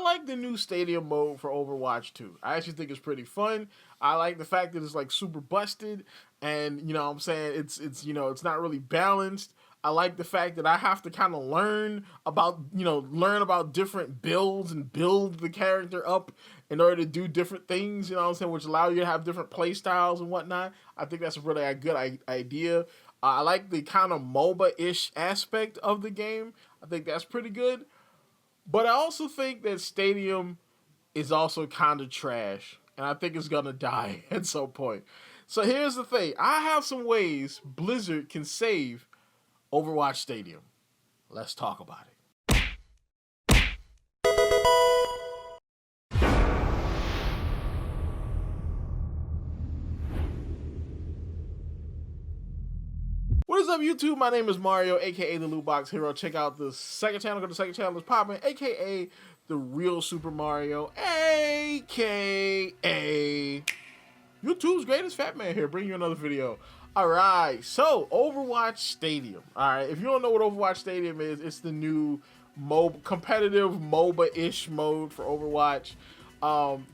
like the new stadium mode for Overwatch 2. I actually think it's pretty fun. I like the fact that it's like super busted, and you know what I'm saying, it's you know, it's not really balanced. I like the fact that I have to kind of learn about different builds and build the character up in order to do different things, you know what I'm saying, which allow you to have different play styles and whatnot. I think that's a really good idea. I like the kind of MOBA-ish aspect of the game. I think that's pretty good. But I also think that Stadium is also kind of trash, and I think it's gonna die at some point. So here's the thing: I have some ways Blizzard can save Overwatch Stadium. Let's talk about it. What is up, YouTube? My name is Mario, aka the Loot Box Hero. Check out the second channel. Go to the second channel. It's popping, aka the real Super Mario, aka YouTube's greatest fat man here. Bring you another video. All right, so Overwatch Stadium. All right, if you don't know what Overwatch Stadium is, it's the new competitive MOBA-ish mode for Overwatch.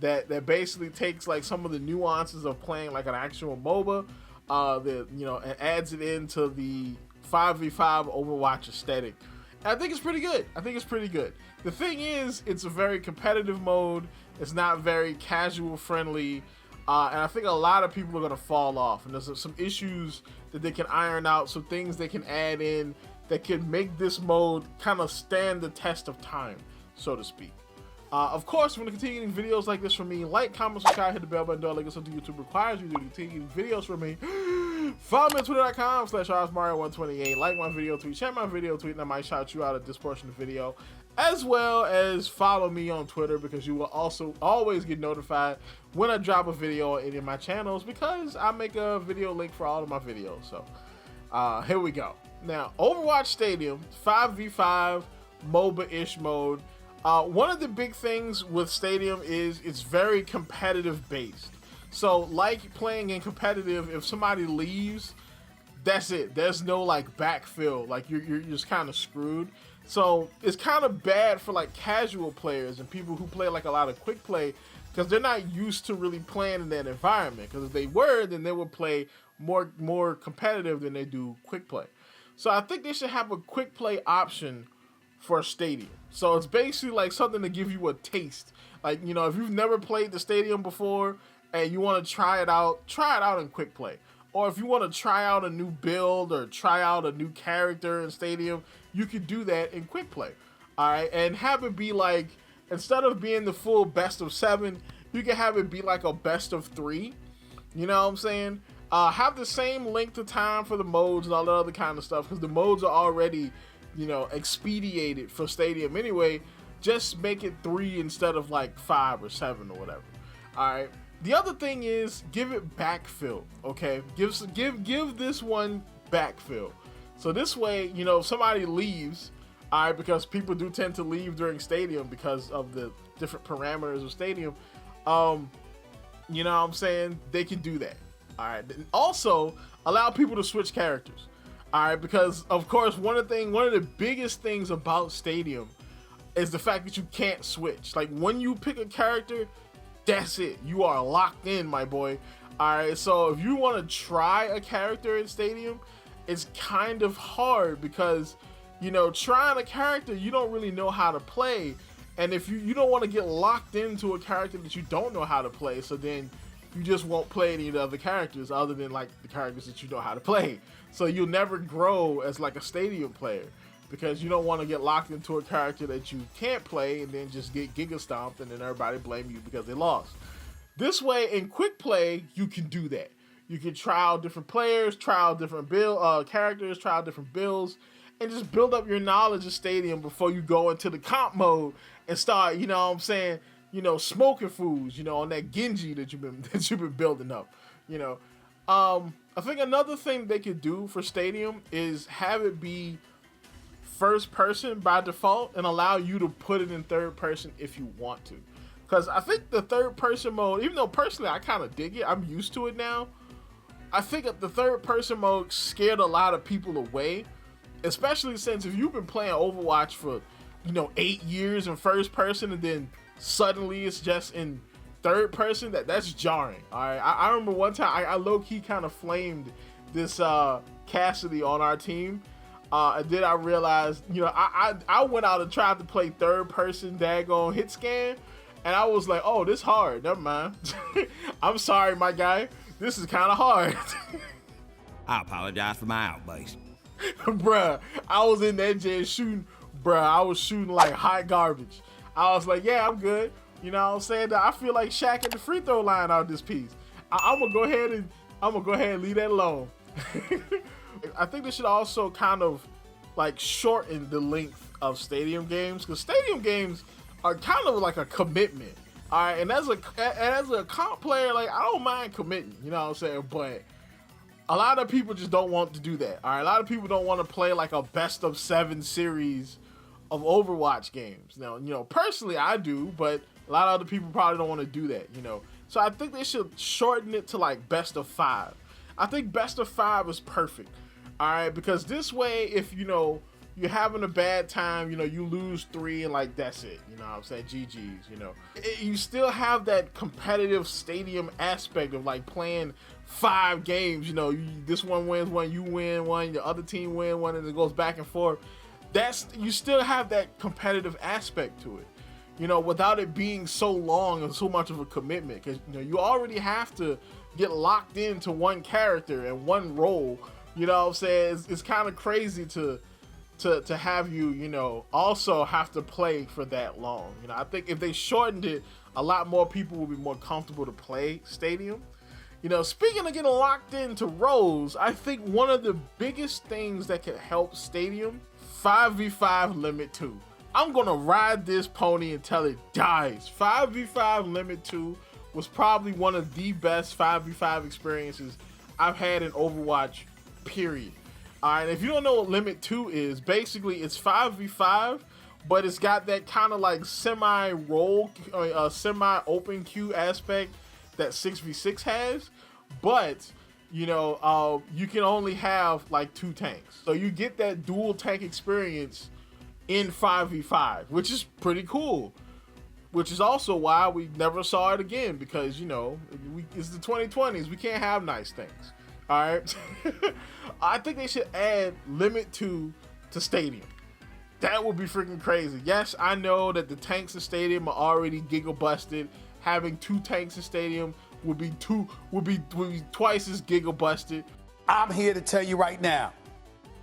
That basically takes like some of the nuances of playing like an actual MOBA, and adds it into the 5v5 Overwatch aesthetic. And I think it's pretty good. The thing is, it's a very competitive mode. It's not very casual friendly. And I think a lot of people are going to fall off. And there's some issues that they can iron out, some things they can add in that can make this mode kind of stand the test of time, so to speak. Of course, if you want to continue getting videos like this from me, like, comment, subscribe, hit the bell button, do all like something YouTube requires you to continue getting videos from me. Follow me on twitter.com/RSMario128. Like my video tweet, share my video tweet, and I might shout you out at this portion of the video. As well as follow me on Twitter, because you will also always get notified when I drop a video on any of my channels, because I make a video link for all of my videos. So here we go. Now, Overwatch Stadium, 5v5 MOBA-ish mode. One of the big things with Stadium is it's very competitive based. So like playing in competitive, if somebody leaves, that's it. There's no like backfill. Like you're just kind of screwed. So it's kind of bad for like casual players and people who play like a lot of quick play, because they're not used to really playing in that environment. Because if they were, then they would play more competitive than they do quick play. So I think they should have a quick play option for Stadium. So it's basically like something to give you a taste. Like, you know, if you've never played the Stadium before and you want to try it out in quick play. Or if you want to try out a new build or try out a new character in Stadium, you can do that in quick play. All right, and have it be like, instead of being the full best of 7, you can have it be like a best of 3. You know what I'm saying? Have the same length of time for the modes and all that other kind of stuff, because the modes are already, you know, expedited for Stadium anyway. Just make it 3 instead of like 5 or 7 or whatever. All right. The other thing is, give it backfill. Okay, give this one backfill. So this way, you know, if somebody leaves, all right, because people do tend to leave during Stadium because of the different parameters of Stadium. You know what I'm saying? They can do that. All right. Also, allow people to switch characters. All right, because of course one of the biggest things about Stadium is the fact that you can't switch. Like when you pick a character, that's it. You are locked in, my boy. All right, so if you want to try a character in Stadium, it's kind of hard because, you know, trying a character, you don't really know how to play. And if you don't want to get locked into a character that you don't know how to play, so then you just won't play any of the other characters other than like the characters that you know how to play. So you'll never grow as like a Stadium player, because you don't want to get locked into a character that you can't play and then just get giga stomped and then everybody blame you because they lost. This way, in quick play, you can do that. You can try out different players, try out different characters, try out different builds, and just build up your knowledge of Stadium before you go into the comp mode and start, you know what I'm saying, you know, smoking foods, you know, on that Genji that you've been building up, you know. I think another thing they could do for Stadium is have it be first person by default and allow you to put it in third person if you want to. Because I think the third person mode, even though personally I kind of dig it, I'm used to it now, I think the third person mode scared a lot of people away, especially since if you've been playing Overwatch for 8 years in first person and then suddenly it's just in third person, that's jarring. All right, I remember one time I low-key kind of flamed this Cassidy on our team, and then I realized, I went out and tried to play third person daggone hit scan, and I was like, oh, this hard, never mind. I'm sorry, my guy, this is kind of hard. I apologize for my outburst. Bruh, I was in that gen shooting, I was shooting like hot garbage. I was like, yeah, I'm good. You know what I'm saying? I feel like Shaq at the free throw line out this piece. I'm gonna go ahead and leave that alone. I think they should also kind of like shorten the length of stadium games, because stadium games are kind of like a commitment. All right, and as a comp player, like, I don't mind committing, you know what I'm saying? But a lot of people just don't want to do that. All right, a lot of people don't want to play like a best of 7 series of Overwatch games. Now, personally I do, but a lot of other people probably don't want to do that, So I think they should shorten it to like best of 5. I think best of 5 is perfect. All right, because this way, if you're having a bad time, you lose 3 and like that's it. You know what I'm saying? GG's. You still have that competitive stadium aspect of like playing 5 games. This one wins one, you win one, the other team win one, and it goes back and forth. You still have that competitive aspect to it. Without it being so long and so much of a commitment, because you already have to get locked into one character and one role. You know what I'm saying? It's kind of crazy to have you also have to play for that long. I think if they shortened it, a lot more people will be more comfortable to play stadium. Speaking of getting locked into roles, I think one of the biggest things that could help stadium, 5v5 limit 2. I'm gonna ride this pony until it dies. 5v5 Limit 2 was probably one of the best 5v5 experiences I've had in Overwatch, period. Alright, if you don't know what Limit 2 is, basically it's 5v5, but it's got that kind of like semi-role, semi-open queue aspect that 6v6 has, but you can only have like 2 tanks. So you get that dual tank experience in 5v5, which is pretty cool, which is also why we never saw it again, because it's the 2020s, we can't have nice things. All right. I think they should add Limit 2 to Stadium. That would be freaking crazy. Yes, I know that the tanks in Stadium are already giga busted. Having 2 tanks in Stadium would be twice as giga busted. I'm here to tell you right now,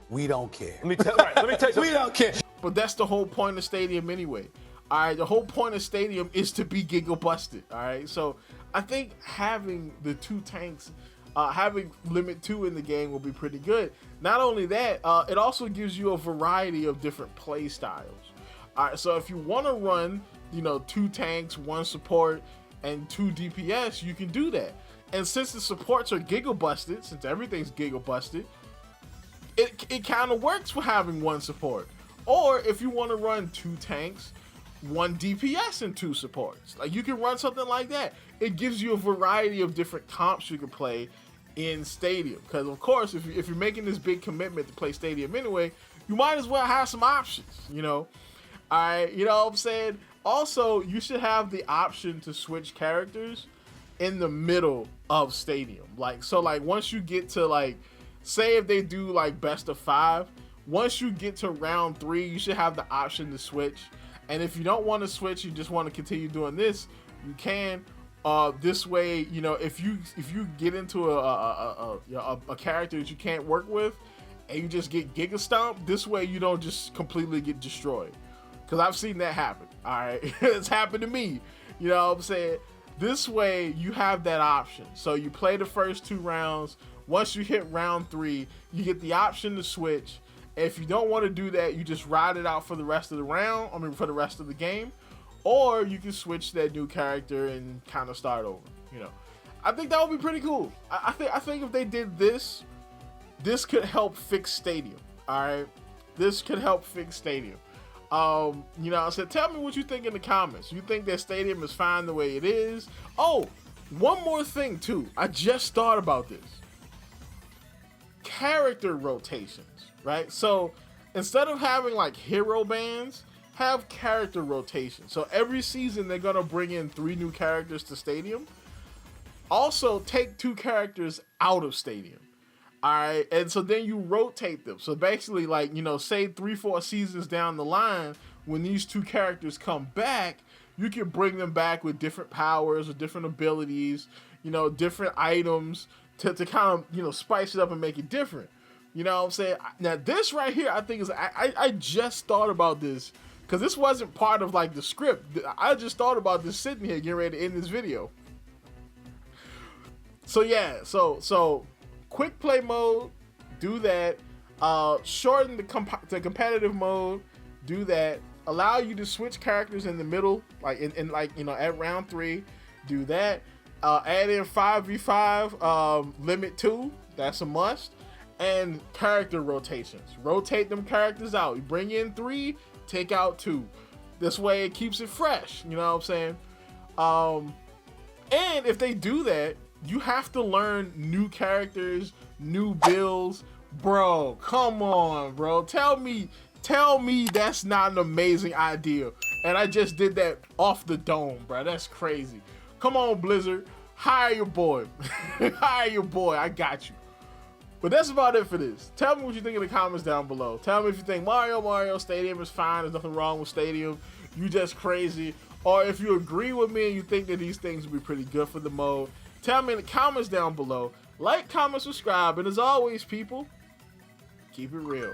we don't care. Let me tell you something. We don't care. But that's the whole point of Stadium anyway. All right, the whole point of Stadium is to be giga busted. All right, so I think having the 2 tanks, having Limit 2 in the game will be pretty good. Not only that, it also gives you a variety of different play styles. All right, so if you want to run, 2 tanks, 1 support, and 2 DPS, you can do that. And since the supports are giga busted, since everything's giga busted, it kind of works for having 1 support. Or if you want to run 2 tanks, 1 DPS, and 2 supports, like you can run something like that. It gives you a variety of different comps you can play in Stadium. Because of course, if you're making this big commitment to play Stadium anyway, you might as well have some options. All right, you know what I'm saying? Also, you should have the option to switch characters in the middle of Stadium. Like once you get to like, say if they do like best of 5. Once you get to round 3, you should have the option to switch. And if you don't want to switch, you just want to continue doing this, you can. This way, if you get into a character that you can't work with, and you just get giga stomped, this way you don't just completely get destroyed. Because I've seen that happen. All right, it's happened to me. You know what I'm saying? This way you have that option. So you play the first 2 rounds. Once you hit round 3, you get the option to switch. If you don't want to do that, you just ride it out for the rest of the round. For the rest of the game. Or you can switch that new character and kind of start over. I think that would be pretty cool. I think if they did this could help fix Stadium. All right, this could help fix Stadium. So tell me what you think in the comments. You think that Stadium is fine the way it is? Oh, one more thing too. I just thought about this. Character rotations. Right? So instead of having like hero bans, have character rotation. So every season they're gonna bring in 3 new characters to Stadium. Also, take 2 characters out of Stadium. All right, and so then you rotate them. So basically, like, you know, say 3-4 seasons down the line, when these 2 characters come back, you can bring them back with different powers or different abilities, you know, different items to kind of, you know, spice it up and make it different. You know what I'm saying? Now, this right here, I think is, I just thought about this because this wasn't part of like the script. I just thought about this sitting here getting ready to end this video. So yeah, so quick play mode, do that. Shorten the competitive mode, do that. Allow you to switch characters in the middle, like in like, you know, at round 3, do that. Add in 5v5 limit 2, that's a must. And character rotations, rotate them characters out. You bring in 3, take out 2. This way it keeps it fresh, you know what I'm saying? And if they do that, you have to learn new characters, new builds. Bro, come on, bro. Tell me that's not an amazing idea. And I just did that off the dome, bro. That's crazy. Come on, Blizzard. Hire your boy. Hire your boy. I got you. But that's about it for this. Tell me what you think in the comments down below. Tell me if you think Mario Stadium is fine. There's nothing wrong with Stadium. You just crazy. Or if you agree with me and you think that these things would be pretty good for the mode. Tell me in the comments down below. Like, comment, subscribe. And as always, people, keep it real.